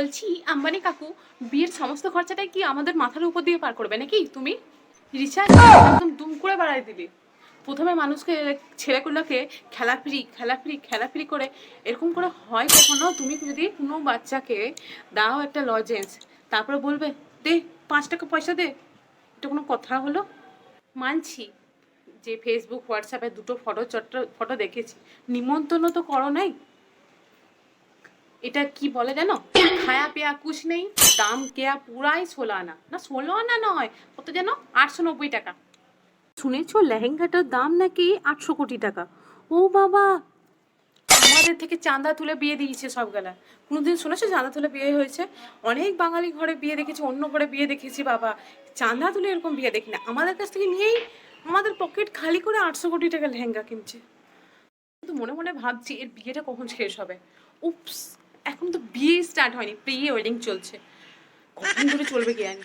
বলছি আম্বানি কাকু বিয়ের সমস্ত খরচাটাই কি আমাদের মাথার উপর দিয়ে পার করবে নাকি? তুমি রিচার্জ একদম দুম করে বাড়াই দিলে। প্রথমে মানুষকে ছেলেগুলোকে খেলাফিরি খেলাফিরি খেলাফিরি করে এরকম করে হয় কখনো? তুমি যদি কোনো বাচ্চাকে দাও একটা লজেন্স, তারপরে বলবে দে 5 টাকা পয়সা দে, এটা কোনো কথা হলো? মানছি যে ফেসবুক হোয়াটসঅ্যাপে দুটো ফটো দেখেছি, নিমন্ত্রণ তো করো নাই। এটা কি বলে জানো? খায়া পেয়া কুছ নেই, দাম কেয়া পুরাই 16 আনা, না 16 আনা নয়, কত যেন 890 টাকা। শুনেছো লেহেঙ্গাটার দাম নাকি 800 কোটি টাকা। ও বাবা, আমাদের থেকে চাঁদা তুলে বিয়ে দিয়েছে সবগুলা। কোনোদিন শুনেছো চাঁদা তুলে বিয়ে হয়েছে? অনেক বাঙালি ঘরে বিয়ে দেখেছি, অন্য ঘরে বিয়ে দেখেছি বাবা, চাঁদা তুলে এরকম বিয়ে দেখি না। আমাদের কাছ থেকে নিয়েই আমাদের পকেট খালি করে 800 কোটি টাকা লেহেঙ্গা কিনছে। তো মনে মনে ভাবছি এর বিয়েটা কখন শেষ হবে। উপস, এখন তো বিয়ে স্টার্ট হয়নি, প্রি ওয়েডিং চলছে। কখন ধরে চলবে কি জানি।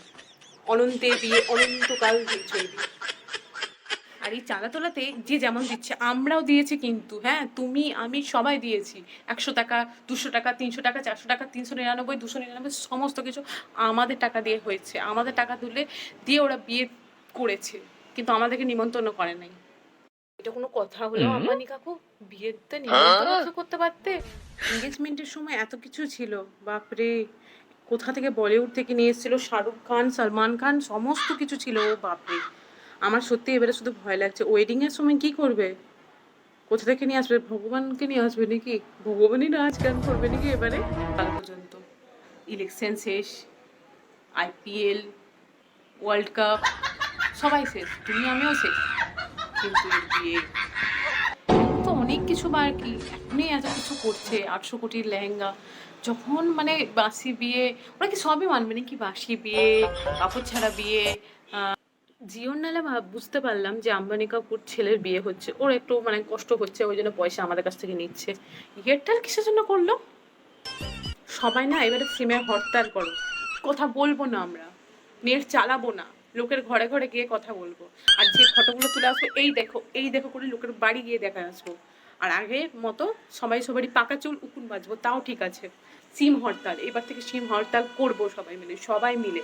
অনন্তের বিয়ে অনন্তকাল দিয়ে চলবে। আর এই চাঁদা তোলাতে যে যেমন দিচ্ছে আমরাও দিয়েছি কিন্তু, হ্যাঁ তুমি আমি সবাই দিয়েছি। 100 টাকা, 200 টাকা, 300 টাকা, 400 টাকা, 399, 299, সমস্ত কিছু আমাদের টাকা দিয়ে হয়েছে। আমাদের টাকা তুলে দিয়ে ওরা বিয়ে করেছে, কিন্তু আমাদেরকে নিমন্ত্রণ করে নাই। এটা কোনো কথা হলো আম্বানি কাকু? বিয়েতে নিমন্ত্রণ তো করতে পারতে। এঙ্গেজমেন্টের সময় এত কিছু ছিল, বাপরে। কোথা থেকে বলিউড থেকে নিয়ে এসেছিল, শাহরুখ খান, সালমান খান, সমস্ত কিছু ছিল। ও বাপরে, আমার সত্যি এবারে শুধু ভয় লাগছে ওয়েডিং এর সময় কি করবে। কোথা থেকে নিয়ে আসবে? ভগবানকে নিয়ে আসবে নাকি? ভগবানই নাচ গান করবে নাকি এবারে? কাল পর্যন্ত ইলেকশন শেষ, আইপিএল, ওয়ার্ল্ড কাপ, সবাই শেষ, তুমি আমিও শেষ। কিন্তু এর বিয়ে তো অনেক কিছু বাকি, এখনই এত কিছু করছে। 800 কোটির লেহেঙ্গা, যখন মানে বাসি বিয়ে, ওরা কি সবই মানবে নাকি? বাসি বিয়ে, কাপড় ছাড়া বিয়ে। জিওর নালে বুঝতে পারলাম যে আম্বানি কাপুর ছেলের বিয়ে হচ্ছে, ওর একটু মানে কষ্ট হচ্ছে, ওই জন্য পয়সা আমাদের কাছ থেকে নিচ্ছে। এয়ারটেল কিসের জন্য করলো? সবাই না এবারে সিমের হরতাল করো, কথা বলবো না আমরা, নেট চালাবো না, লোকের ঘরে ঘরে গিয়ে কথা বলবো। আর যে ফটোগুলো তুলে আসবো এই দেখো এই দেখো করে লোকের বাড়ি গিয়ে দেখা আসবো। আর আগের মতো সবাই সবারই পাকা চুল উকুন বাজবো, তাও ঠিক আছে। সিম হরতাল, এবার থেকে সিম হরতাল করবো সবাই মিলে, সবাই মিলে।